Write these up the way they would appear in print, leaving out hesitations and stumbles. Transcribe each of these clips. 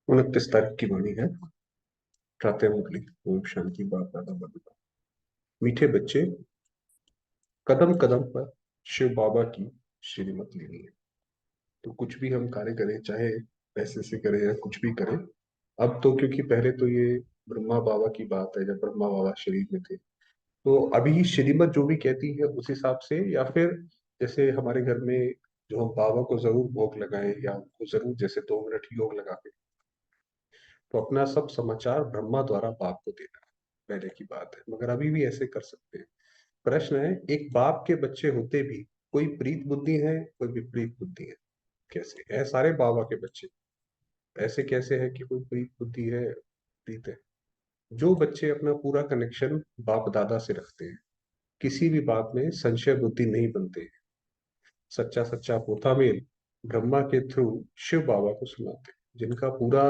29 तारीख की वाणी है। प्रातः मुरली। ओम शांति। बाप दादा बदला। मीठे बच्चे, कदम कदम पर शिव बाबा की श्रीमत लेनी है। तो कुछ भी हम कार्य करें, चाहे पैसे से करें या कुछ भी करें। अब तो क्योंकि पहले तो ये ब्रह्मा बाबा की बात है, जब ब्रह्मा बाबा शरीर में थे, तो अभी श्रीमत जो भी कहती है उस हिसाब से, या फिर जैसे हमारे घर में जो हम बाबा को जरूर भोग लगाए या उनको जरूर जैसे 2 मिनट योग लगा के, तो अपना सब समाचार ब्रह्मा द्वारा बाप को देना पहले की बात है, मगर अभी भी ऐसे कर सकते हैं। प्रश्न है, एक बाप के बच्चे होते भी कोई प्रीत बुद्धि है, कोई विपरीत बुद्धि है। कैसे है? सारे बाबा के बच्चे ऐसे कैसे है कि कोई प्रीत बुद्धि है, प्रीत है? जो बच्चे अपना पूरा कनेक्शन बाप दादा से रखते हैं, किसी भी बात में संशय बुद्धि नहीं बनते हैं, सच्चा सच्चा पोथा मेल ब्रह्मा के थ्रू शिव बाबा को सुनाते हैं, जिनका पूरा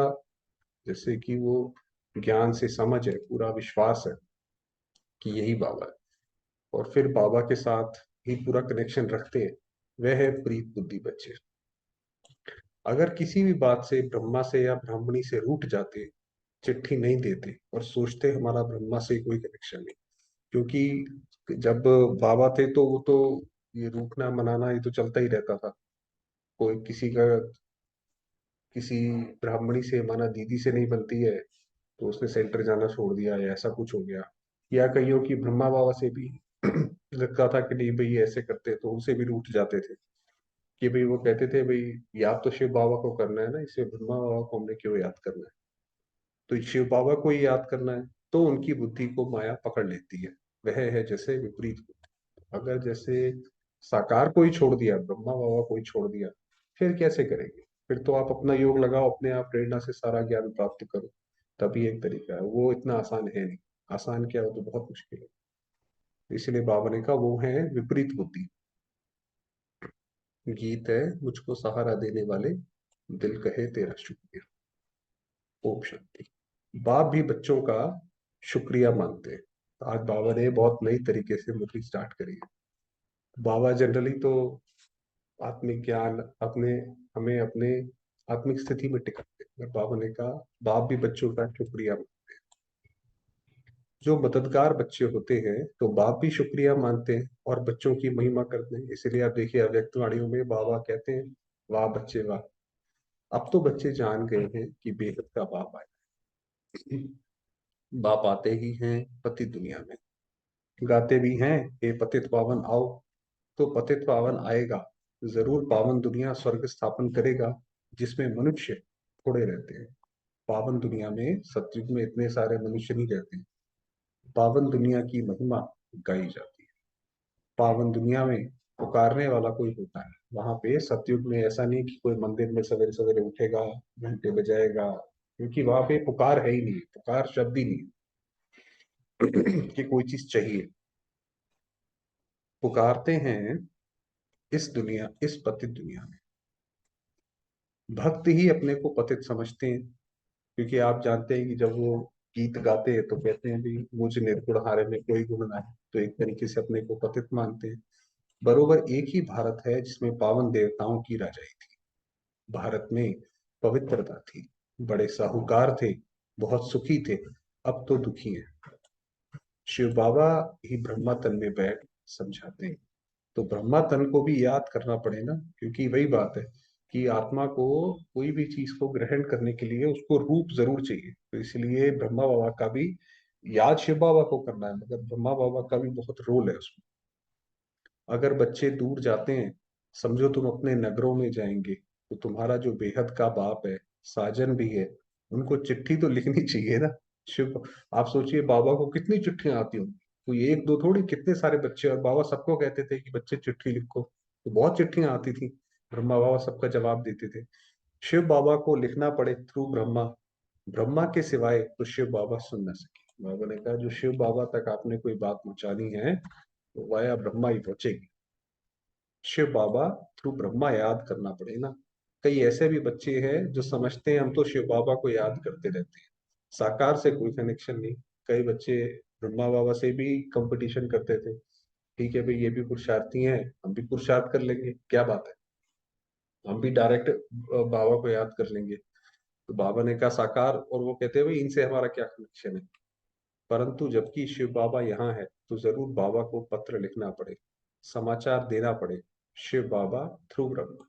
जैसे कि वो ज्ञान से समझ है, पूरा विश्वास है कि यही बाबा है, और फिर बाबा के साथ ही पूरा कनेक्शन रखते हैं, वह है प्रीत बुद्धि बच्चे। अगर किसी भी बात से ब्रह्मा से या ब्राह्मणी से रूठ जाते, चिट्ठी नहीं देते और सोचते हमारा ब्रह्मा से कोई कनेक्शन नहीं, क्योंकि जब बाबा थे तो वो तो ये रूठना मनाना ये तो चलता ही रहता था। कोई किसी का किसी ब्राह्मणी से माना दीदी से नहीं बनती है, तो उसने सेंटर जाना छोड़ दिया या ऐसा कुछ हो गया। या कईयों की ब्रह्मा बाबा से भी लगता था कि नहीं भाई ये ऐसे करते, तो उनसे भी रूठ जाते थे कि भाई वो कहते थे भाई याद तो शिव बाबा को करना है ना, इसे ब्रह्मा बाबा को हमने क्यों याद करना है। तो शिव बाबा को ही याद करना है, तो उनकी बुद्धि को माया पकड़ लेती है। वह है जैसे विपरीत बुद्धि। अगर जैसे साकार को ही छोड़ दिया, ब्रह्मा बाबा को ही छोड़ दिया, फिर कैसे करेंगे? फिर तो आप अपना योग लगाओ, अपने आप प्रेरणा से सारा ज्ञान प्राप्त करो, तभी एक तरीका है। वो इतना आसान है नहीं। आसान क्या हो तो बहुत मुश्किल है। इसलिए बाबा ने कहा वो है विपरीत बुद्धि। गीत है, मुझको सहारा देने वाले दिल कहे तेरा शुक्रिया। ओम शांति। बाप भी बच्चों का शुक्रिया मानते हैं। आज बाबा ने बहुत नई तरीके से मुरली स्टार्ट करी है। बाबा जनरली तो आत्मिक ज्ञान अपने हमें अपने आत्मिक स्थिति में टिकाते हैं, बाबा ने कहा बाप भी बच्चों का शुक्रिया मानते हैं। जो मददगार बच्चे होते हैं तो बाप भी शुक्रिया मानते हैं और बच्चों की महिमा करते हैं। इसीलिए आप देखिए अव्यक्त वाणियों में बाबा कहते हैं, वाह बच्चे वाह। अब तो बच्चे जान गए हैं कि बेहद का बाप आए। बाप आते ही हैं पति दुनिया में, गाते भी हैं, हे पतित पावन आओ। तो पतित पावन आएगा, जरूर पावन दुनिया स्वर्ग स्थापन करेगा, जिसमें मनुष्य थोड़े रहते हैं। पावन दुनिया में सतयुग में इतने सारे मनुष्य नहीं रहते हैं। पावन दुनिया की महिमा गाई जाती है। पावन दुनिया में पुकारने वाला कोई होता है। वहां पे सतयुग में ऐसा नहीं कि कोई मंदिर में सवेरे सवेरे उठेगा, घंटे बजाएगा, क्योंकि वहां पे पुकार है ही नहीं, पुकार शब्द ही नहीं कि कोई चीज चाहिए। पुकारते हैं इस दुनिया, इस पतित दुनिया में। भक्त ही अपने को पतित समझते हैं, क्योंकि आप जानते हैं कि जब वो गीत गाते हैं तो कहते हैं भी मुझ निर्गुण हारे में कोई गुण ना है, तो एक तरीके से अपने को पतित मानते हैं। बरोबर एक ही भारत है जिसमें पावन देवताओं की राजाई थी। भारत में पवित्रता थी, बड़े साहूकार थे, बहुत सुखी थे, अब तो दुखी हैं। शिव बाबा ही ब्रह्मा तन में बैठ समझाते हैं। तो ब्रह्मा तन को भी याद करना पड़े ना, क्योंकि वही बात है कि आत्मा को कोई भी चीज को ग्रहण करने के लिए उसको रूप जरूर चाहिए। तो इसलिए ब्रह्मा बाबा का भी याद शिव बाबा को करना है, मगर ब्रह्मा बाबा का भी बहुत रोल है उसमें। अगर बच्चे दूर जाते हैं, समझो तुम अपने नगरों में जाएंगे, तो तुम्हारा जो बेहद का बाप है, साजन भी है, उनको चिट्ठी तो लिखनी चाहिए ना। शिव, आप सोचिए बाबा को कितनी चिट्ठियां आती होंगी। कोई एक दो थोड़ी, कितने सारे बच्चे, और बाबा सबको कहते थे कि बच्चे चिट्ठी लिखो, तो बहुत चिट्ठियां आती थी। ब्रह्मा बाबा सबका जवाब देते थे। शिव बाबा को लिखना पड़े थ्रू ब्रह्मा, ब्रह्मा के सिवाय तो शिव बाबा सुन न सके। बाबा ने कहा जो शिव बाबा तक आपने कोई बात पहुंचानी है, तो वाया ब्रह्मा ही पहुंचेगी। शिव बाबा थ्रू ब्रह्मा याद करना पड़े ना। कई ऐसे भी बच्चे हैं जो समझते हैं हम तो शिव बाबा को याद करते रहते हैं, साकार से कोई कनेक्शन नहीं। कई बच्चे ब्रह्मा बाबा से भी कंपटीशन करते थे, ठीक है भाई ये भी पुरुषार्थी हैं, हम भी पुरुषार्थ कर लेंगे, क्या बात है, हम भी डायरेक्ट बाबा को याद कर लेंगे। तो बाबा ने कहा साकार, और वो कहते हैं भाई इनसे हमारा क्या कनेक्शन है। परंतु जबकि शिव बाबा यहाँ है तो जरूर बाबा को पत्र लिखना पड़े, समाचार देना पड़े। शिव बाबा थ्रू ब्रह्मा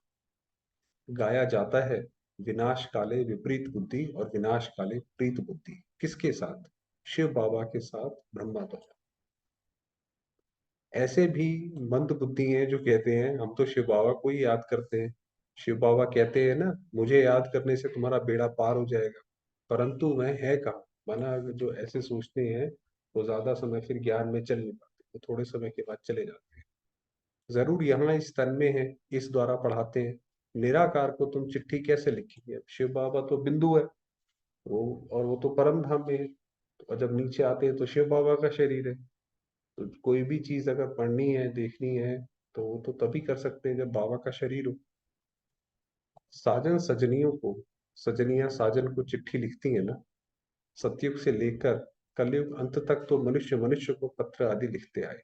गाया जाता है। विनाश काले विपरीत बुद्धि और विनाश काले प्रीत बुद्धि किसके साथ? शिव बाबा के साथ ब्रह्मा द्वारा। ऐसे भी मंद बुद्धि हैं जो कहते हैं हम तो शिव बाबा को ही याद करते हैं। शिव बाबा कहते हैं ना, मुझे याद करने से तुम्हारा बेड़ा पार हो जाएगा। परंतु मैं है कहाँ? माना जो ऐसे सोचते हैं वो ज्यादा समय फिर ज्ञान में चल नहीं पाते, वो थोड़े समय के बाद चले जाते हैं। जरूर यहाँ इस तन में है, इस द्वारा पढ़ाते हैं। निराकार को तुम चिट्ठी कैसे लिखेंगे? अब शिव बाबा तो बिंदु है, वो और वो तो परम धाम में है। और जब नीचे आते हैं तो शिव बाबा का शरीर है। तो कोई भी चीज अगर पढ़नी है, देखनी है, तो वो तो तभी कर सकते हैं जब बाबा का शरीर हो। साजन सजनियों को, सजनियां साजन को चिट्ठी लिखती है ना, सतयुग से लेकर कलयुग अंत तक तो मनुष्य मनुष्य को पत्र आदि लिखते आए।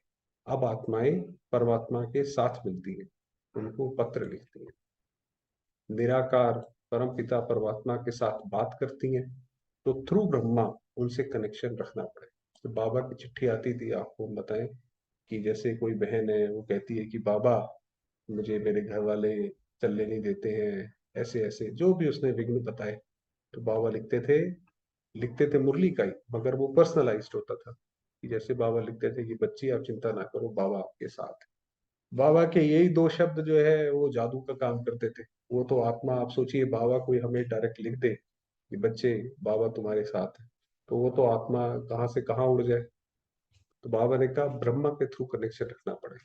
अब आत्माएं परमात्मा के साथ मिलती हैं, उनको पत्र लिखती हैं। निराकार परम पिता परमात्मा के साथ बात करती हैं, तो थ्रू ब्रह्मा उनसे कनेक्शन रखना पड़े। तो बाबा की चिट्ठी आती थी, आपको हम बताएं कि जैसे कोई बहन है वो कहती है कि बाबा मुझे मेरे घर वाले चलने नहीं देते हैं, ऐसे ऐसे जो भी उसने विघ्न बताए, तो बाबा लिखते थे मुरली का ही, मगर वो पर्सनलाइज्ड होता था। कि जैसे बाबा लिखते थे कि बच्ची आप चिंता ना करो, बाबा आपके साथ है। बाबा के यही दो शब्द जो है वो जादू का काम करते थे। वो तो आत्मा, आप सोचिए बाबा कोई हमें डायरेक्ट लिख दे कि बच्चे बाबा तुम्हारे साथ है, तो वो तो आत्मा कहाँ से कहाँ उड़ जाए। तो बाबा ने कहा ब्रह्मा के थ्रू कनेक्शन रखना पड़े,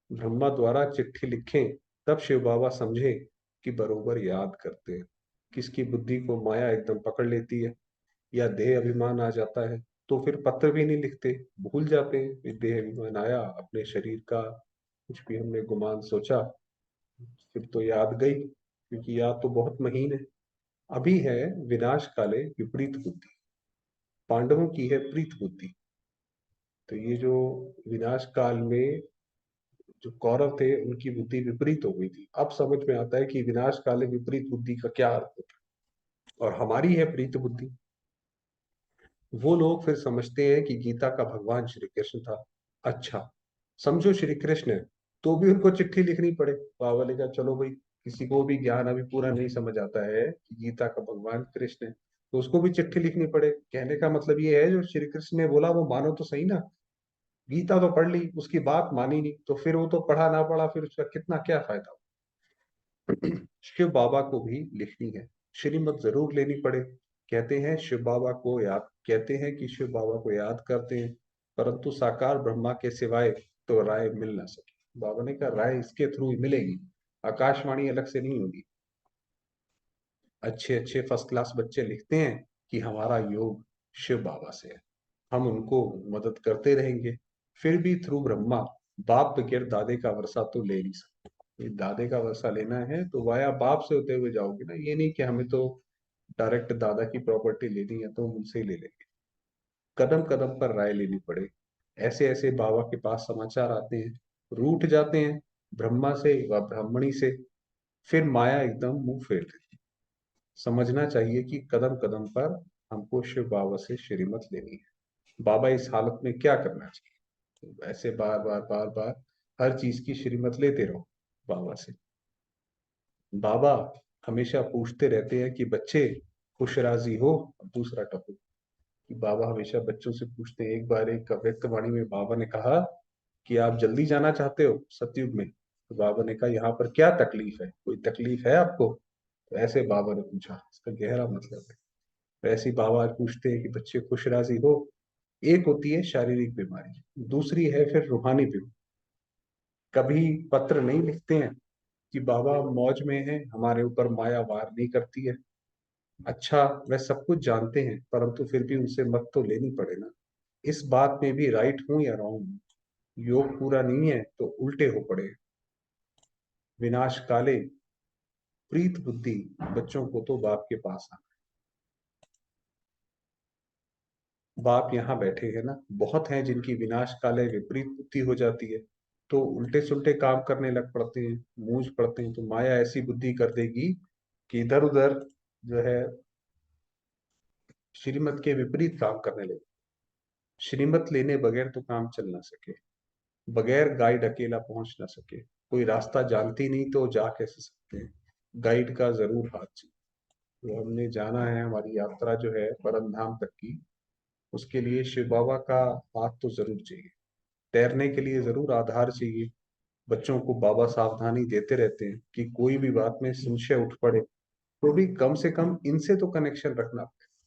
ब्रह्मा द्वारा चिट्ठी लिखें, तब शिव बाबा समझे कि बरोबर याद करते हैं। किसकी बुद्धि को माया एकदम पकड़ लेती है या देह अभिमान आ जाता है, तो फिर पत्र भी नहीं लिखते, भूल जाते हैं। फिर देह अभिमान आया, अपने शरीर का कुछ भी हमने गुमान सोचा, फिर तो याद गई, क्योंकि याद तो बहुत महीन है। अभी है विनाश काले विपरीत बुद्धि, पांडवों की है प्रीत बुद्धि। तो ये जो विनाश काल में जो कौरव थे उनकी बुद्धि विपरीत हो गई थी, अब समझ में आता है कि विनाश काले विपरीत बुद्धि का क्या अर्थ होता है। और हमारी है प्रीत बुद्धि। वो लोग फिर समझते हैं कि गीता का भगवान श्री कृष्ण था। अच्छा, समझो श्री कृष्ण है, तो भी उनको चिट्ठी लिखनी पड़े। बाबा ने कहा चलो भाई, किसी को भी ज्ञान अभी पूरा नहीं समझ आता है कि गीता का भगवान कृष्ण है, तो उसको भी चिट्ठी लिखनी पड़े। कहने का मतलब ये है जो श्री कृष्ण ने बोला वो मानो तो सही ना। गीता तो पढ़ ली, उसकी बात मानी नहीं, तो फिर वो तो पढ़ा ना पढ़ा, फिर उसका कितना क्या फायदा। शिव बाबा को भी लिखनी है, श्रीमत जरूर लेनी पड़े। कहते हैं शिव बाबा को याद, कहते हैं कि शिव बाबा को याद करते हैं, परंतु साकार ब्रह्मा के सिवाय तो राय मिल ना सके। बाबा ने कहा राय इसके थ्रू ही मिलेगी, आकाशवाणी अलग से नहीं होगी। अच्छे अच्छे फर्स्ट क्लास बच्चे लिखते हैं कि हमारा योग शिव बाबा से है, हम उनको मदद करते रहेंगे। फिर भी थ्रू ब्रह्मा बाप बगैर दादे का वर्षा तो ले नहीं सकते। ये दादे का वर्षा लेना है तो वाया बाप से होते हुए जाओगे ना, ये नहीं कि हमें तो डायरेक्ट दादा की प्रॉपर्टी लेनी है तो हम उनसे ही ले लेंगे। कदम कदम पर राय लेनी पड़े। ऐसे ऐसे बाबा के पास समाचार आते हैं, रूठ जाते हैं ब्रह्मा से व ब्राह्मणी से, फिर माया एकदम मुंह फेर देती है। समझना चाहिए कि कदम कदम पर हमको शिव बाबा से श्रीमत लेनी है। बाबा इस हालत में क्या करना चाहिए? तो ऐसे बार बार बार बार हर चीज की श्रीमत लेते रहो बाबा से। बाबा हमेशा पूछते रहते हैं कि बच्चे खुश राजी हो। दूसरा टॉपिक कि बाबा हमेशा बच्चों से पूछते हैं। एक बार एक अव्यक्तवाणी में बाबा ने कहा कि आप जल्दी जाना चाहते हो सतयुग में? तो बाबा ने कहा यहाँ पर क्या तकलीफ है, कोई तकलीफ है आपको? तो ऐसे बाबा ने पूछा, इसका गहरा मतलब है। तो ऐसे ही बाबा पूछते हैं कि बच्चे खुश राजी हो। एक होती है शारीरिक बीमारी, दूसरी है फिर रूहानी बीमारी। कभी पत्र नहीं लिखते हैं कि बाबा मौज में है, हमारे ऊपर माया वार नहीं करती है। अच्छा, वह सब कुछ जानते हैं, परंतु फिर भी उनसे मत तो लेनी पड़े ना। इस बात में भी राइट हूं या रॉन्ग हूं? योग पूरा नहीं है तो उल्टे हो पड़े। विनाश काले प्रीत बुद्धि, बच्चों को तो बाप के पास आना। बाप यहाँ बैठे हैं ना, बहुत हैं जिनकी विनाश काले विपरीत बुद्धि हो जाती है, तो उल्टे सुल्टे काम करने लग पड़ते हैं, मूंझ पड़ते हैं। तो माया ऐसी बुद्धि कर देगी कि इधर उधर जो है श्रीमत के विपरीत काम करने लगे। श्रीमत लेने बगैर तो काम चल ना सके, बगैर गाइड अकेला पहुंच ना सके। कोई रास्ता जानती नहीं तो जा कैसे सकते हैं, गाइड का जरूर हाथ चाहिए। तो हमने जाना है, हमारी यात्रा जो है परम धाम तक की, उसके लिए शिव बाबा का हाथ तो जरूर चाहिए। तैरने के लिए जरूर आधार चाहिए। बच्चों को बाबा सावधानी देते रहते हैं कि कोई भी बात में संशय उठ पड़े तो भी कम से कम इनसे तो कनेक्शन रखना।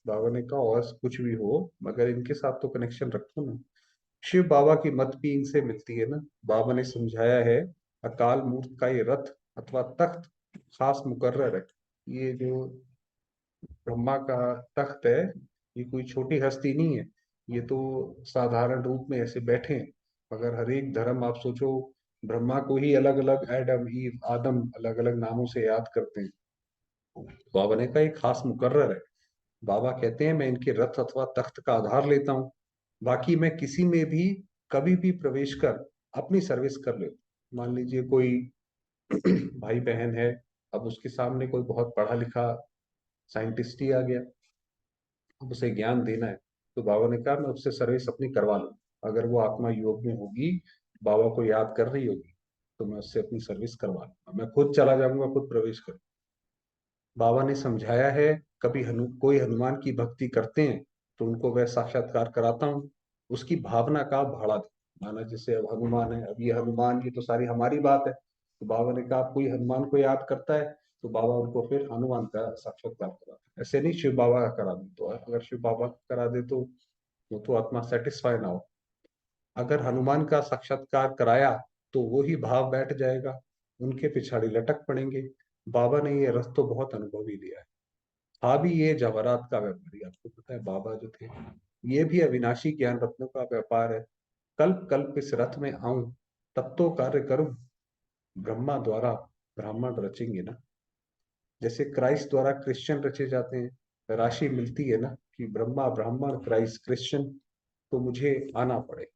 बाबा ने कहा और कुछ भी हो मगर इनके साथ तो कनेक्शन रखो ना। शिव बाबा की मत भी इनसे मिलती है ना। बाबा ने समझाया है, अकाल मूर्त का ये रथ अथवा तख्त खास मुकर्रर है। ये जो ब्रह्मा का तख्त है, ये कोई छोटी हस्ती नहीं है। ये तो साधारण रूप में ऐसे बैठे हैं, मगर हर एक धर्म आप सोचो, ब्रह्मा को ही अलग अलग एडम ईव आदम अलग अलग नामों से याद करते हैं। बाबा ने कहा एक खास मुकर्रर है। बाबा कहते हैं मैं इनके रथ अथवा तख्त का आधार लेता हूँ, बाकी मैं किसी में भी कभी भी प्रवेश कर अपनी सर्विस कर ले। मान लीजिए कोई भाई बहन है, अब उसके सामने कोई बहुत पढ़ा लिखा साइंटिस्ट ही आ गया, अब उसे ज्ञान देना है, तो बाबा ने कहा मैं उससे सर्विस अपनी करवा लूँ। अगर वो आत्मा योग में होगी, बाबा को याद कर रही होगी, तो मैं उससे अपनी सर्विस करवा लूंगा, मैं खुद चला जाऊंगा, खुद प्रवेश करूँ। बाबा ने समझाया है, कभी कोई हनुमान की भक्ति करते हैं तो उनको वह साक्षात्कार कराता हूँ। उसकी भावना का भाड़ा दे। माना जैसे अब हनुमान है, अब ये हनुमान, ये तो सारी हमारी बात है, तो बाबा ने कहा कोई हनुमान को याद करता है तो बाबा उनको फिर हनुमान का साक्षात्कार कराते हैं। ऐसे नहीं शिव बाबा का करा दे, तो अगर शिव बाबा का करा दे तो वो तो आत्मा सेटिस्फाई ना हो। अगर हनुमान का साक्षात्कार कराया तो वो ही भाव बैठ जाएगा, उनके पिछाड़ी लटक पड़ेंगे। बाबा ने ये रस तो बहुत अनुभवी लिया है। हाँ भी ये जवाहरात का व्यापारी, आपको पता है बाबा जो थे, ये भी अविनाशी ज्ञान रत्नों का व्यापार है। कल्प कल्प इस रथ में आऊं, तब तो कार्य करूं, ब्रह्मा द्वारा ब्राह्मण रचेंगे ना। जैसे क्राइस्ट द्वारा क्रिश्चियन रचे जाते हैं, राशि मिलती है ना कि ब्रह्मा ब्राह्मण क्राइस्ट क्रिश्चियन, तो मुझे आना पड़े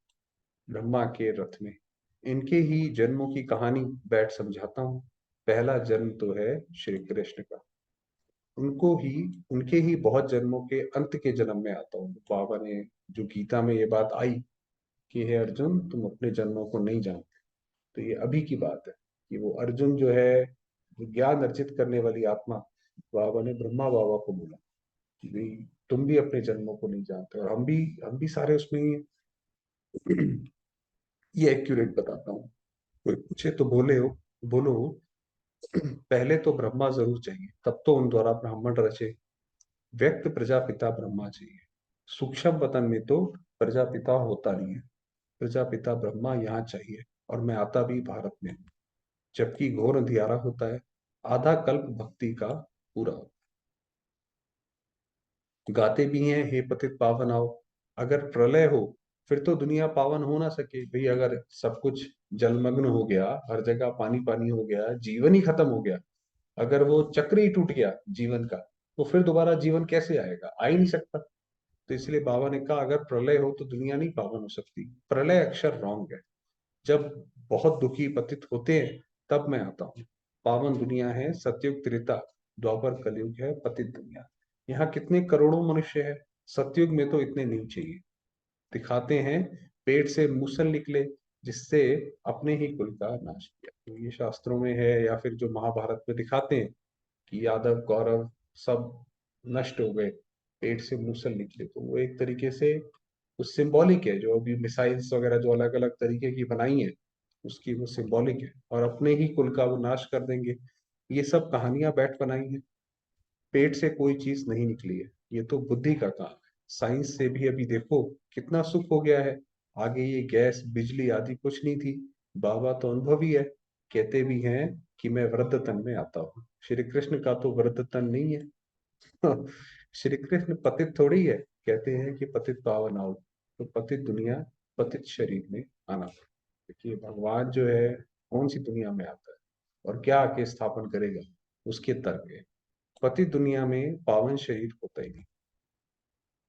ब्रह्मा के रथ में। इनके ही जन्मों की कहानी बैठ समझाता हूँ। पहला जन्म तो है श्री कृष्ण का, उनको ही, उनके ही बहुत जन्मों के अंत के जन्म में आता हूँ। बाबा ने जो गीता में ये बात आई कि हे अर्जुन तुम अपने जन्मों को नहीं जानते, तो ये अभी की बात है कि वो अर्जुन जो है, जो ज्ञान अर्जित करने वाली आत्मा, बाबा ने ब्रह्मा बाबा को बोला कि भाई तुम भी अपने जन्मों को नहीं जानते, और हम भी सारे उसमें ही हैं। ये एक्यूरेट बताता हूँ। कोई पूछे तो बोले हो, बोलो पहले तो ब्रह्मा जरूर चाहिए, तब तो उन द्वारा ब्राह्मण रचे। व्यक्त प्रजापिता ब्रह्मा चाहिए, सूक्ष्म वतन में तो प्रजापिता होता नहीं है। प्रजापिता ब्रह्मा यहाँ चाहिए, और मैं आता भी भारत में हूँ। जबकि घोर अंधियारा होता है, आधा कल्प भक्ति का पूरा होता है। गाते भी हैं हे पतित पावन आओ। अगर प्रलय हो फिर तो दुनिया पावन हो ना सके भाई। अगर सब कुछ जलमग्न हो गया, हर जगह पानी पानी हो गया, जीवन ही खत्म हो गया, अगर वो चक्र ही टूट गया जीवन का, तो फिर दोबारा जीवन कैसे आएगा? आ ही नहीं सकता। तो इसलिए बाबा ने कहा अगर प्रलय हो तो दुनिया नहीं पावन हो सकती। प्रलय अक्षर रॉन्ग है। जब बहुत दुखी पतित होते हैं तब मैं आता हूँ। पावन दुनिया है सतयुग त्रेता, द्वापर कलयुग है पतित दुनिया। यहाँ कितने करोड़ों मनुष्य है, सतयुग में तो इतने नहीं चाहिए। दिखाते हैं पेट से मूसल निकले, जिससे अपने ही कुल का नाश किया। तो ये शास्त्रों में है, या फिर जो महाभारत में दिखाते हैं कि यादव कौरव सब नष्ट हो गए, पेट से मूसल निकले, तो वो एक तरीके से उस सिंबॉलिक है। जो अभी मिसाइल्स वगैरह जो अलग अलग तरीके की बनाई है, उसकी वो सिंबॉलिक है, और अपने ही कुल का वो नाश कर देंगे। ये सब कहानियां बैठ बनाई है। पेट से कोई चीज नहीं निकली है, ये तो बुद्धि का काम है। साइंस से भी अभी देखो कितना सुख हो गया है। आगे ये गैस बिजली आदि कुछ नहीं थी। बाबा तो अनुभवी है, कहते भी हैं कि मैं वृद्ध तन में आता हूँ। श्री कृष्ण का तो वृद्ध तन नहीं है। श्री कृष्ण पतित थोड़ी है, कहते हैं कि पतित पावन आओ, तो पतित दुनिया, पतित शरीर में आना पड़ता है। देखिए भगवान जो है कौन सी दुनिया में आता है और क्या आके स्थापन करेगा, उसके तर्क है। पतित दुनिया में पावन शरीर होता ही नहीं।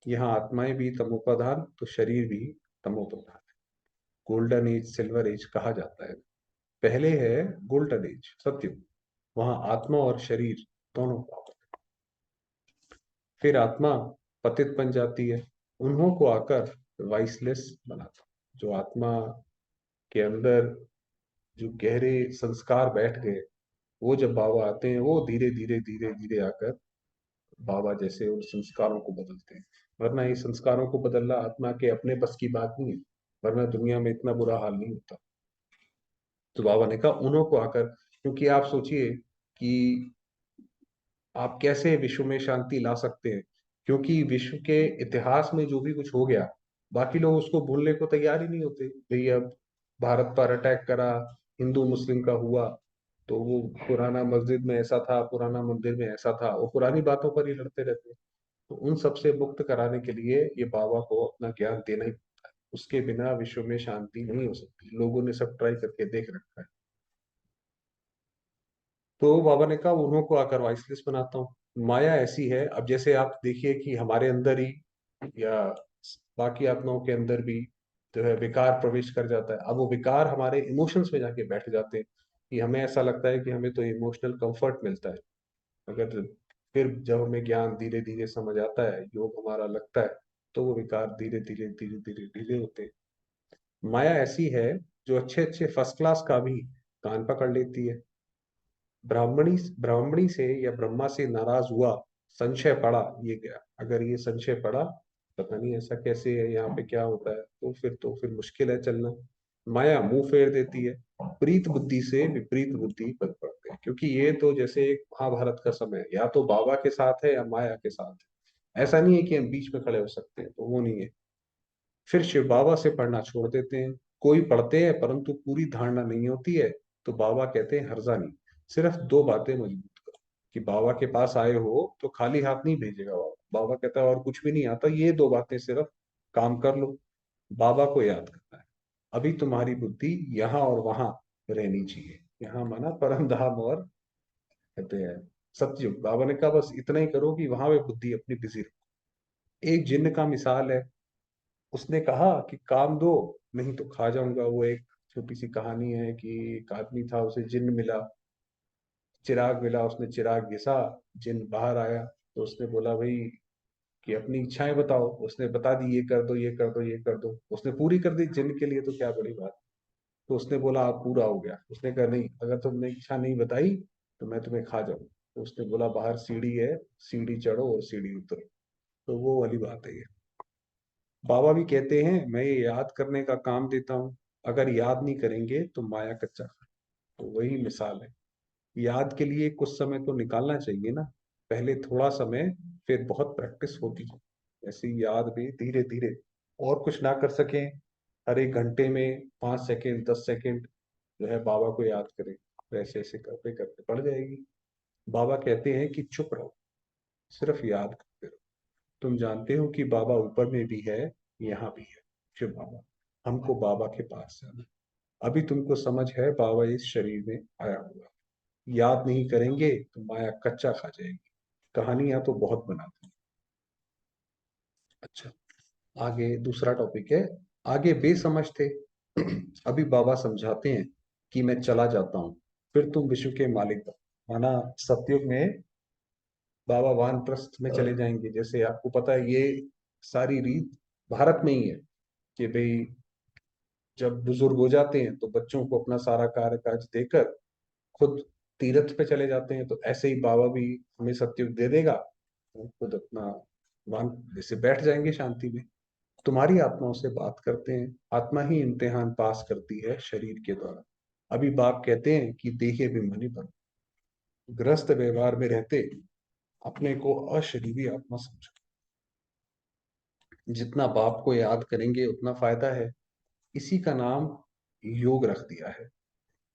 यहाँ आत्माएं भी तमोप्रधान तो शरीर भी तमोप्रधान है। गोल्डन एज सिल्वर एज कहा जाता है। पहले है गोल्डन एज सत्युग, वहां आत्मा और शरीर दोनों पावन। फिर आत्मा पतित बन जाती है, उन्हों को आकर वाइसलेस बनाता हूं। जो आत्मा के अंदर जो गहरे संस्कार बैठ गए, वो जब बाबा आते हैं, वो धीरे धीरे धीरे धीरे आकर बाबा जैसे उन संस्कारों को बदलते हैं। वरना ये संस्कारों को बदलना आत्मा के अपने बस की बात नहीं है, वरना दुनिया में इतना बुरा हाल नहीं होता। तो बाबा ने कहा उन्हों को आकर, क्योंकि आप सोचिए कि आप कैसे विश्व में शांति ला सकते हैं, क्योंकि विश्व के इतिहास में जो भी कुछ हो गया, बाकी लोग उसको भूलने को तैयार ही नहीं होते। भाई अब भारत पर अटैक करा, हिंदू मुस्लिम का हुआ, तो वो पुराना मस्जिद में ऐसा था, पुराना मंदिर में ऐसा था, वो पुरानी बातों पर ही लड़ते रहते हैं। तो उन सबसे मुक्त कराने के लिए ये बाबा को अपना ज्ञान देना ही पड़ता है। उसके बिना विश्व में शांति नहीं हो सकती। लोगों ने सब ट्राई करके देख रखा है। तो बाबा ने कहा उन्हों को आकर वॉइसलेस बनाता हूँ। माया ऐसी है, अब जैसे आप देखिए कि हमारे अंदर ही या बाकी आत्माओं के अंदर भी जो है विकार प्रवेश कर जाता है। अब वो विकार हमारे इमोशंस में जाके बैठ जाते हैं, कि हमें ऐसा लगता है कि हमें तो इमोशनल कंफर्ट मिलता है। अगर फिर जब हमें ज्ञान धीरे धीरे समझ आता है, योग हमारा लगता है, तो वो विकार धीरे धीरे धीरे धीरे धीरे होते हैं। माया ऐसी है जो अच्छे अच्छे फर्स्ट क्लास का भी कान पकड़ लेती है। ब्राह्मणी ब्राह्मणी से या ब्रह्मा से नाराज हुआ, संशय पड़ा, ये क्या, अगर ये संशय पड़ा, पता नहीं ऐसा कैसे है, यहाँ पे क्या होता है, तो फिर मुश्किल है चलना। माया मुंह फेर देती है। प्रीत बुद्धि से विपरीत बुद्धि बन पड़ते हैं, क्योंकि ये तो जैसे एक महाभारत का समय है, या तो बाबा के साथ है या माया के साथ है। ऐसा नहीं है कि हम बीच में खड़े हो सकते हैं, तो वो नहीं है। फिर शिव बाबा से पढ़ना छोड़ देते हैं। कोई पढ़ते हैं परंतु पूरी धारणा नहीं होती है, तो बाबा कहते हैं हर्जा नहीं, सिर्फ दो बातें मजबूत करो। कि बाबा के पास आए हो तो खाली हाथ नहीं भेजेगा बाबा। बाबा कहता है और कुछ भी नहीं आता, ये दो बातें सिर्फ काम कर लो। बाबा को याद करना है। अभी तुम्हारी बुद्धि यहाँ और वहां रहनी चाहिए। यहाँ माना परम धाम और कहते हैं सतयुग। बाबा ने कहा बस इतना ही करो कि वहां पे बुद्धि अपनी बिजी रहो। एक जिन्न का मिसाल है। उसने कहा कि काम दो, नहीं तो खा जाऊंगा। वो एक छोटी सी कहानी है कि एक आदमी था, उसे जिन्न मिला, चिराग मिला, उसने चिराग घिसा, जिन्न बाहर आया। तो उसने बोला भाई कि अपनी इच्छाएं बताओ। उसने बता दी, ये कर दो, ये कर दो, ये कर दो। उसने पूरी कर दी जिन्न के लिए, तो क्या बड़ी बात। तो उसने बोला आप पूरा हो गया। उसने कहा नहीं, अगर तुमने इच्छा नहीं बताई तो मैं तुम्हें खा जाऊं। तो उसने बोला बाहर सीढ़ी है, सीढ़ी चढ़ो और सीढ़ी उतरो। तो वो वाली बात है ये। बाबा भी कहते हैं मैं ये याद करने का काम देता हूँ, अगर याद नहीं करेंगे तो माया कच्चा खा। तो वही मिसाल है। याद के लिए कुछ समय तो निकालना चाहिए ना, पहले थोड़ा समय, फिर बहुत प्रैक्टिस होती है। ऐसी याद भी धीरे धीरे, और कुछ ना कर सकें, हर एक घंटे में 5 सेकेंड 10 सेकेंड जो है बाबा को याद करें, वैसे ऐसे करते करते पड़ जाएगी। बाबा कहते हैं कि चुप रहो, सिर्फ याद करते रहो। तुम जानते हो कि बाबा ऊपर में भी है, यहाँ भी है। शिव बाबा, हमको बाबा के पास जाना। अभी तुमको समझ है बाबा इस शरीर में आया हुआ। याद नहीं करेंगे तो माया कच्चा खा जाएगी। कहानियां तो बहुत बनाती हैं। अच्छा, आगे दूसरा टॉपिक है। आगे बेसमझ थे, अभी बाबा समझाते हैं कि मैं चला जाता हूँ, फिर तुम विश्व के मालिक बनो। माना सतयुग में बाबा वानप्रस्थ में चले जाएंगे। जैसे आपको पता है ये सारी रीत भारत में ही है, कि भाई जब बुजुर्ग हो जाते हैं तो बच्चों को अपना सारा कार्य काज देकर खुद तीर्थ पे चले जाते हैं। तो ऐसे ही बाबा भी हमें सतयुग दे देगा, वो खुद अपना मान जैसे बैठ जाएंगे शांति में। तुम्हारी आत्माओं से बात करते हैं, आत्मा ही इम्तिहान पास करती है शरीर के द्वारा। अभी बाप कहते हैं कि देहे अभिमानी बनो, ग्रस्त व्यवहार में रहते अपने को अशरीरी आत्मा समझो। जितना बाप को याद करेंगे उतना फायदा है। इसी का नाम योग रख दिया है।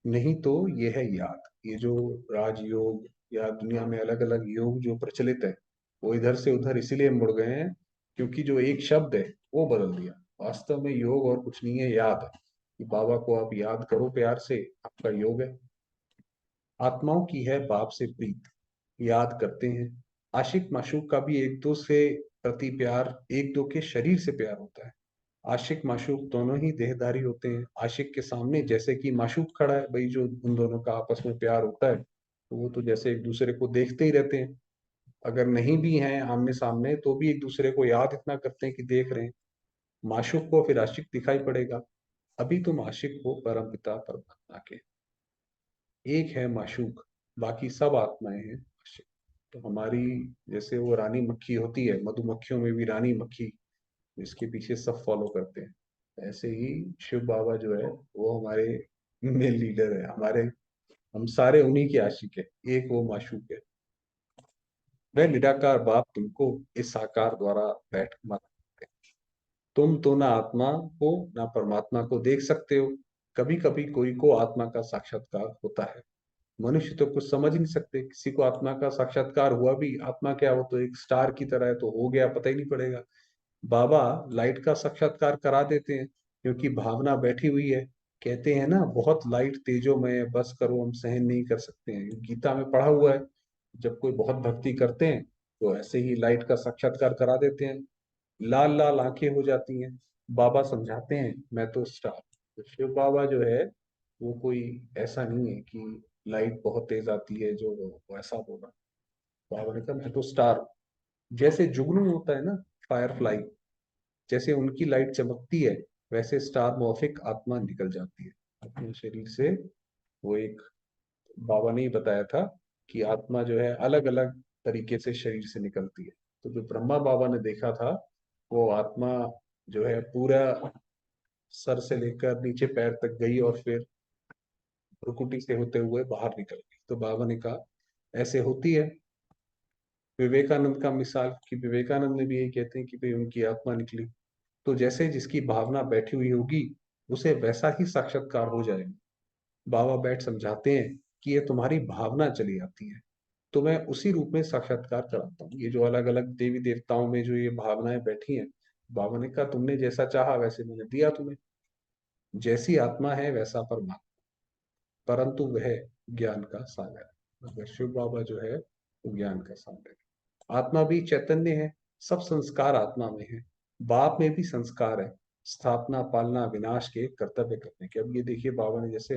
नहीं तो ये है याद। ये जो राजयोग या दुनिया में अलग अलग योग जो प्रचलित है, वो इधर से उधर इसीलिए मुड़ गए हैं, क्योंकि जो एक शब्द है वो बदल दिया। वास्तव में योग और कुछ नहीं है, याद है। कि बाबा को आप याद करो प्यार से, आपका योग है। आत्माओं की है बाप से प्रीत, याद करते हैं। आशिक माशूक का भी एक दो से प्रति प्यार, एक दो के शरीर से प्यार होता है। आशिक माशूक दोनों ही देहधारी होते हैं। आशिक के सामने जैसे कि माशूक खड़ा है, भाई जो उन दोनों का आपस में प्यार होता है, तो वो तो जैसे एक दूसरे को देखते ही रहते हैं। अगर नहीं भी हैं आमने सामने तो भी एक दूसरे को याद इतना करते हैं कि देख रहे हैं। माशूक को फिर आशिक दिखाई पड़ेगा। अभी तुम आशिक हो परम पिता परमात्मा के, एक है माशूक, बाकी सब आत्माएं हैं आशिक। तो हमारी, जैसे वो रानी मक्खी होती है, मधुमक्खियों में भी रानी मक्खी जिसके पीछे सब फॉलो करते हैं, ऐसे ही शिव बाबा जो है वो हमारे मेन लीडर है, हमारे, हम सारे उन्हीं के आशिक है। एक वो माशूक है। वह निराकार बाप तुमको इस साकार द्वारा बैठ मत, तुम तो ना आत्मा को ना परमात्मा को देख सकते हो। कभी कभी कोई को आत्मा का साक्षात्कार होता है। मनुष्य तो कुछ समझ ही नहीं सकते, किसी को आत्मा का साक्षात्कार हुआ भी, आत्मा क्या, वो तो एक स्टार की तरह है, तो हो गया पता ही नहीं पड़ेगा। बाबा लाइट का साक्षात्कार करा देते हैं, क्योंकि भावना बैठी हुई है। कहते हैं ना, बहुत लाइट तेजोमय है, बस करो हम सहन नहीं कर सकते हैं, गीता में पढ़ा हुआ है। जब कोई बहुत भक्ति करते हैं तो ऐसे ही लाइट का साक्षात्कार करा देते हैं, लाल लाल आंखें हो जाती हैं। बाबा समझाते हैं मैं तो स्टार। तो शिव बाबा जो है वो कोई ऐसा नहीं है कि लाइट बहुत तेज आती है जो वैसा होगा। बाबा ने कहा मैं तो स्टार हूं। जैसे जुगनू होता है ना, फायरफ्लाई, जैसे उनकी लाइट चमकती है, वैसे स्टार मॉर्फिक आत्मा निकल जाती है अपने शरीर से। वो एक, बाबा ने ही बताया था कि आत्मा जो है अलग अलग तरीके से शरीर से निकलती है। तो जो ब्रह्मा बाबा ने देखा था, वो आत्मा जो है पूरा सर से लेकर नीचे पैर तक गई और फिर भ्रुकुटी से होते हुए बाहर निकल गई। तो बाबा ने कहा ऐसे होती है। विवेकानंद का मिसाल, कि विवेकानंद ने भी यही कहते हैं कि भाई उनकी आत्मा निकली। तो जैसे जिसकी भावना बैठी हुई होगी उसे वैसा ही साक्षात्कार हो जाएगा। बाबा बैठ समझाते हैं कि ये तुम्हारी भावना चली आती है, तो मैं उसी रूप में साक्षात्कार कराता हूँ। ये जो अलग अलग देवी देवताओं में जो ये भावनाएं बैठी हैं, बाबा ने कहा तुमने जैसा चाहा वैसे मैंने दिया तुम्हें। जैसी आत्मा है वैसा परमात्मा, परंतु वह ज्ञान का सागर है। मगर शिव बाबा जो है वो ज्ञान का सागर है। आत्मा भी चैतन्य है, सब संस्कार आत्मा में है। बाप में भी संस्कार है, स्थापना पालना विनाश के कर्तव्य करने के। अब ये देखिए बाबा ने, जैसे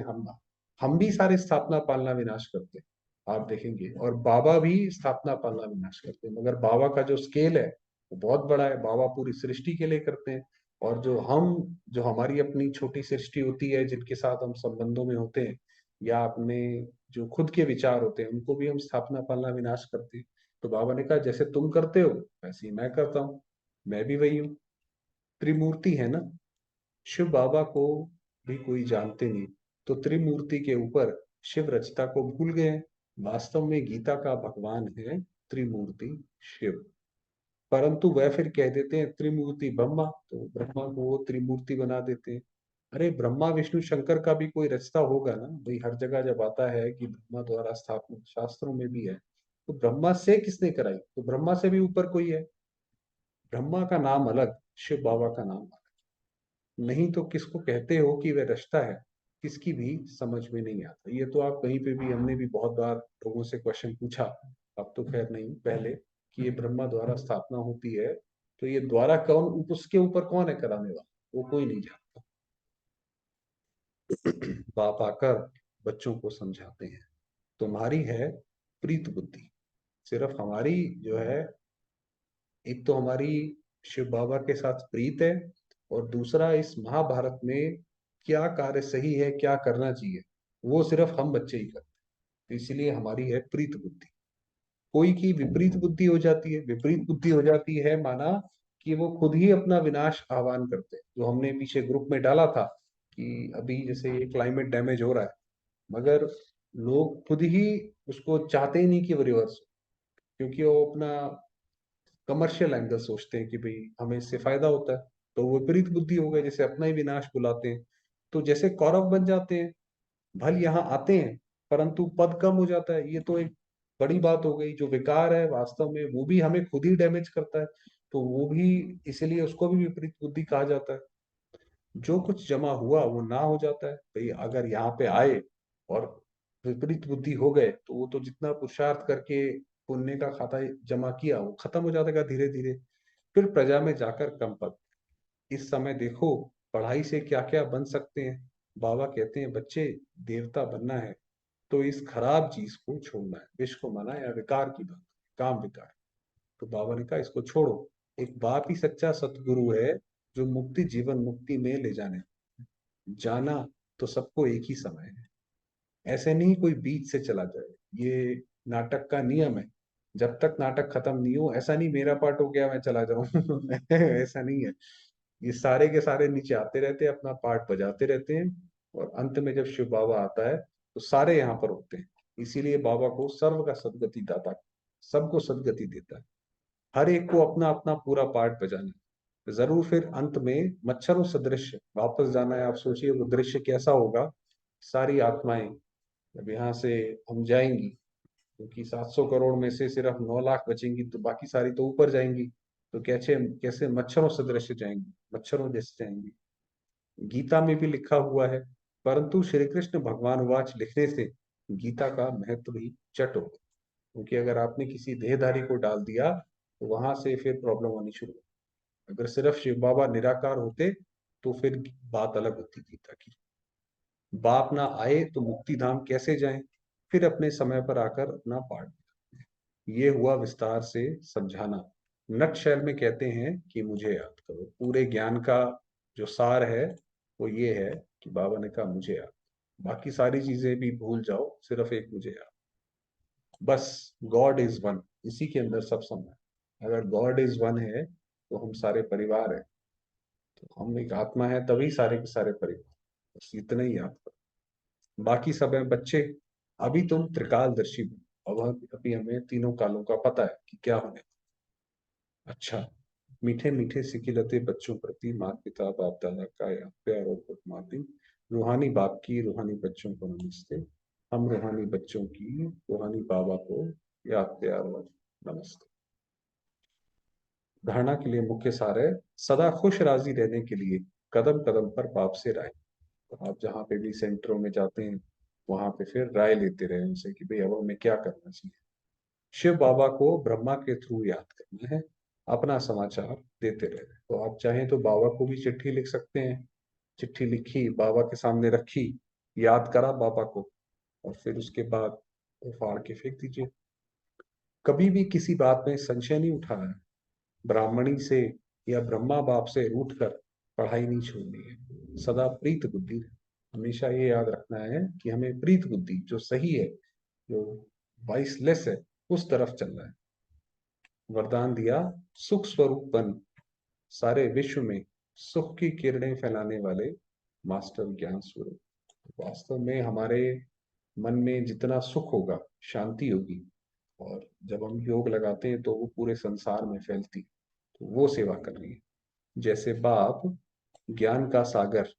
हम भी सारे स्थापना पालना विनाश करते हैं, आप देखेंगे, और बाबा भी स्थापना पालना विनाश करते हैं। मगर बाबा का जो स्केल है वो बहुत बड़ा है, बाबा पूरी सृष्टि के लिए करते हैं। और जो हमारी अपनी छोटी सृष्टि होती है, जिनके साथ हम संबंधों में होते हैं, या अपने जो खुद के विचार होते हैं, उनको भी हम स्थापना पालना विनाश करते हैं। तो बाबा ने कहा जैसे तुम करते हो वैसे ही मैं करता हूँ, मैं भी वही हूँ। त्रिमूर्ति है ना, शिव बाबा को भी कोई जानते नहीं, तो त्रिमूर्ति के ऊपर शिव रचता को भूल गए हैं। वास्तव में गीता का भगवान है त्रिमूर्ति शिव, परंतु वह फिर कह देते हैं त्रिमूर्ति ब्रह्मा, तो ब्रह्मा को वो त्रिमूर्ति बना देते हैं। अरे ब्रह्मा विष्णु शंकर का भी कोई रचता होगा ना भाई। हर जगह जब आता है कि ब्रह्मा द्वारा स्थापना, शास्त्रों में भी है, तो ब्रह्मा से किसने कराई, तो ब्रह्मा से भी ऊपर कोई है। ब्रह्मा का नाम अलग, शिव बाबा का नाम अलग। नहीं तो किसको कहते हो कि वह रचता है, किसकी भी समझ में नहीं आता। ये तो आप कहीं पे भी, हमने भी बहुत बार लोगों से क्वेश्चन पूछा, अब तो खैर नहीं, पहले, कि ये ब्रह्मा द्वारा स्थापना होती है, तो ये द्वारा कौन, उसके ऊपर कौन है कराने वाला, वो कोई नहीं जानता। बाप आकर बच्चों को समझाते हैं, तुम्हारी है प्रीत बुद्धि, सिर्फ हमारी जो है, एक तो हमारी शिव बाबा के साथ प्रीत है, और दूसरा इस महाभारत में क्या कार्य सही है, क्या करना चाहिए, वो सिर्फ हम बच्चे ही करते हैं। तो इसलिए हमारी है प्रीत बुद्धि। कोई की विपरीत बुद्धि हो जाती है। विपरीत बुद्धि हो जाती है माना कि वो खुद ही अपना विनाश आह्वान करते हैं, जो हमने पीछे ग्रुप में डाला था कि अभी जैसे ये क्लाइमेट डैमेज हो रहा है, मगर लोग खुद ही उसको चाहते ही नहीं कि वो रिवर्स हो, क्योंकि वो अपना कमर्शियल एंगल सोचते हैं कि भाई हमें इससे फायदा होता है। तो वो विपरीत बुद्धि हो गए, जैसे अपना ही विनाश बुलाते हैं। तो जैसे कौरव बन जाते हैं, भल यहाँ आते हैं, परंतु पद कम हो जाता है। ये तो एक बड़ी बात हो गई। जो विकार है वास्तव में वो भी हमें खुद ही डैमेज करता है, तो वो भी, इसलिए उसको भी विपरीत बुद्धि कहा जाता है। जो कुछ जमा हुआ वो ना हो जाता है भाई। अगर यहाँ पे आए और विपरीत बुद्धि हो गए, तो वो तो जितना पुरुषार्थ करके पुण्य का खाता जमा किया वो खत्म हो जाएगा धीरे धीरे। फिर प्रजा में जाकर कम पद। इस समय देखो पढ़ाई से क्या क्या बन सकते हैं। बाबा कहते हैं बच्चे, देवता बनना है तो इस खराब चीज को छोड़ना है। विष को मना, या विकार की बात, काम विकार। तो बाबा ने कहा इसको छोड़ो, एक बाप ही सच्चा सतगुरु है जो मुक्ति जीवन मुक्ति में ले जाने जाना तो सबको एक ही समय है। ऐसे नहीं कोई बीच से चला जाए, ये नाटक का नियम है। जब तक नाटक खत्म नहीं हो, ऐसा नहीं मेरा पार्ट हो गया मैं चला जाऊं ऐसा नहीं है। ये सारे के सारे नीचे आते रहते हैं, अपना पार्ट बजाते रहते हैं, और अंत में जब शिव बाबा आता है तो सारे यहाँ पर होते हैं। इसीलिए बाबा को सर्व का सदगति दाता, सबको सदगति देता है। हर एक को अपना अपना पूरा पार्ट बजाना है। जरूर फिर अंत में मच्छरों सदृश वापस जाना है। आप सोचिए वो दृश्य कैसा होगा। सारी आत्माएं जब यहाँ से हम जाएंगी, क्योंकि 700 करोड़ में से सिर्फ 9 लाख बचेंगी, तो बाकी सारी तो ऊपर जाएंगी। तो कैसे कैसे मच्छरों सदृश जाएंगी, मच्छरों जैसे जाएंगी। गीता में भी लिखा हुआ है, परंतु श्री कृष्ण भगवान वाच लिखने से गीता का महत्व ही चट हो, क्योंकि अगर आपने किसी देहधारी को डाल दिया तो वहां से फिर प्रॉब्लम होनी शुरू हो। अगर सिर्फ शिव बाबा निराकार होते तो फिर बात अलग होती गीता की। बाप ना आए तो मुक्ति धाम कैसे जाएं, फिर अपने समय पर आकर अपना पाठ। ये हुआ विस्तार से समझाना। नटशेल में कहते हैं कि मुझे याद करो। पूरे ज्ञान का जो सार है वो ये है कि बाबा ने कहा मुझे याद, बाकी सारी चीजें भी भूल जाओ, सिर्फ एक मुझे याद। बस गॉड इज वन, इसी के अंदर सब समा है। अगर गॉड इज वन है तो हम सारे परिवार है, तो हम एक आत्मा है, तभी सारे के सारे परिवार। बस इतना ही याद करो, बाकी सब है बच्चे। अभी तुम त्रिकालदर्शी बनो। अब अभी हमें तीनों कालों का पता है कि क्या होने। अच्छा, मीठे मीठे सिकिलते बच्चों प्रति माता पिता बाप दादा का या प्यार और फुटमाती। रूहानी बाप की रूहानी बच्चों को नमस्ते। हम रूहानी बच्चों की रूहानी बाबा को याद प्यार और नमस्ते। धारणा के लिए मुख्य सार है, सदा खुश राजी रहने के लिए कदम कदम पर बाप से राय। तो आप जहाँ पे भी सेंटरों में जाते हैं वहां पे फिर राय लेते रहे उनसे कि भाई अब हमें क्या करना चाहिए। शिव बाबा को ब्रह्मा के थ्रू याद करना है, अपना समाचार देते रहे। तो आप चाहें तो बाबा को भी चिट्ठी लिख सकते हैं। चिट्ठी लिखी, बाबा के सामने रखी, याद करा बाबा को, और फिर उसके बाद वो फाड़ के फेंक दीजिए। कभी भी किसी बात में संशय नहीं उठाना है। ब्राह्मणी से या ब्रह्मा बाप से रूठ कर पढ़ाई नहीं छोड़नी है। सदा प्रीत बुद्धि, हमेशा ये याद रखना है कि हमें प्रीत बुद्धि जो सही है, जो वाइसलेस है, उस तरफ चलना है। वरदान दिया, सुख स्वरूप बन सारे विश्व में सुख की किरणें फैलाने वाले मास्टर ज्ञान स्वरूप। वास्तव में हमारे मन में जितना सुख होगा, शांति होगी, और जब हम योग लगाते हैं तो वो पूरे संसार में फैलती, तो वो सेवा कर रही है। जैसे बाप ज्ञान का सागर,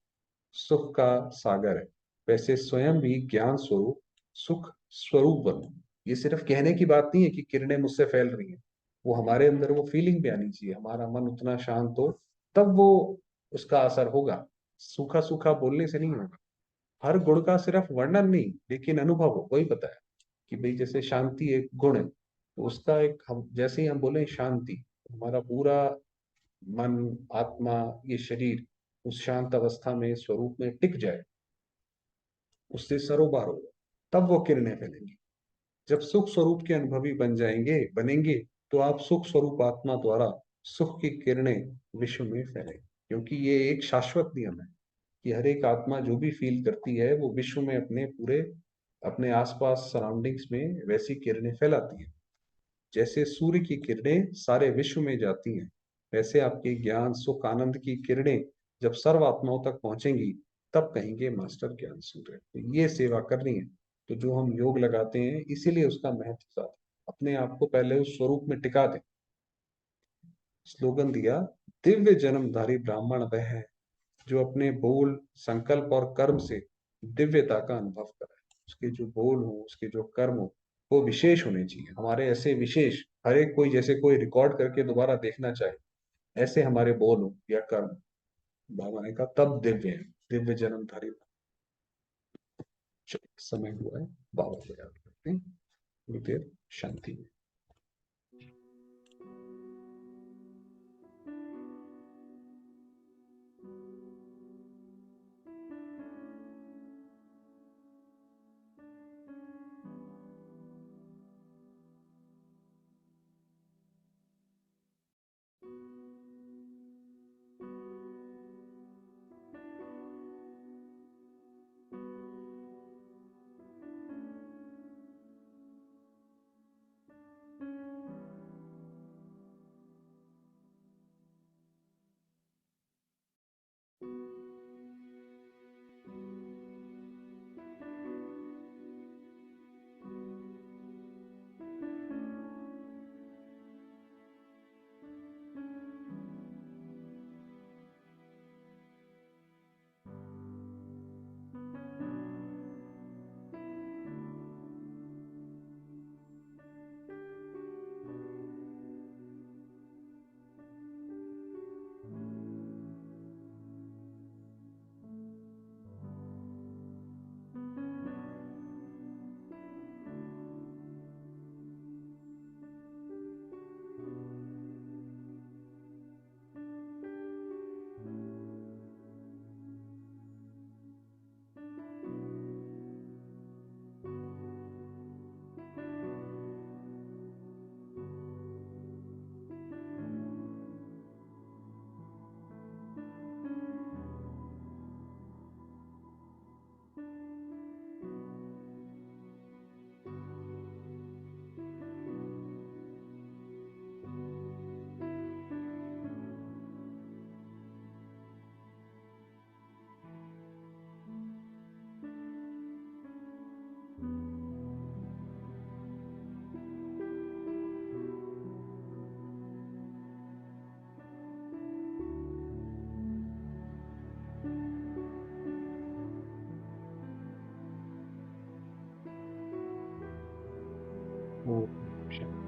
सुख का सागर है, वैसे स्वयं भी ज्ञान स्वरूप सुख स्वरूप बनो। ये सिर्फ कहने की बात नहीं है कि किरणें मुझसे फैल रही हैं, वो हमारे अंदर वो फीलिंग भी आनी चाहिए, हमारा मन उतना शांत हो, तब वो उसका असर होगा। सूखा सूखा बोलने से नहीं होगा। हर गुण का सिर्फ वर्णन नहीं, लेकिन अनुभव हो। वही बताया कि भाई जैसे शांति एक गुण है, तो उसका एक हम जैसे ही हम बोले शांति, हमारा पूरा मन, आत्मा, ये शरीर उस शांत अवस्था में स्वरूप में टिक जाए, उससे सरोबार हो, तब वो किरणें फैलेंगी। जब सुख स्वरूप के अनुभवी बन जाएंगे बनेंगे, तो आप सुख स्वरूप आत्मा द्वारा सुख की किरणें विश्व में फैलेंगे। क्योंकि ये एक शाश्वत नियम है कि हर एक आत्मा जो भी फील करती है वो विश्व में अपने पूरे अपने आसपास सराउंडिंग्स में वैसी किरणें फैलाती है। जैसे सूर्य की किरणें सारे विश्व में जाती हैं, वैसे आपके ज्ञान सुख आनंद की किरणें जब सर्व आत्माओं तक पहुंचेंगी, तब कहेंगे मास्टर ज्ञान सूर्य। तो ये सेवा करनी है। तो जो हम योग लगाते हैं इसीलिए उसका महत्व साथ, अपने आप को पहले उस स्वरूप में टिका दें। स्लोगन दिया, दिव्य जन्मधारी ब्राह्मण वह है जो अपने बोल, संकल्प और कर्म से दिव्यता का अनुभव कराए। उसके जो बोल हो, उसके जो कर्म हो, वो विशेष होने चाहिए। हमारे ऐसे विशेष, हर एक कोई जैसे कोई रिकॉर्ड करके दोबारा देखना चाहे, ऐसे हमारे बोल हो या कर्म। बाबा ने कहा तब दिव्य है, दिव्य जन्मधारी। चलिए, समय हुआ है, बाबा को याद करते हैं। थोड़ी देर शांति में। शांति।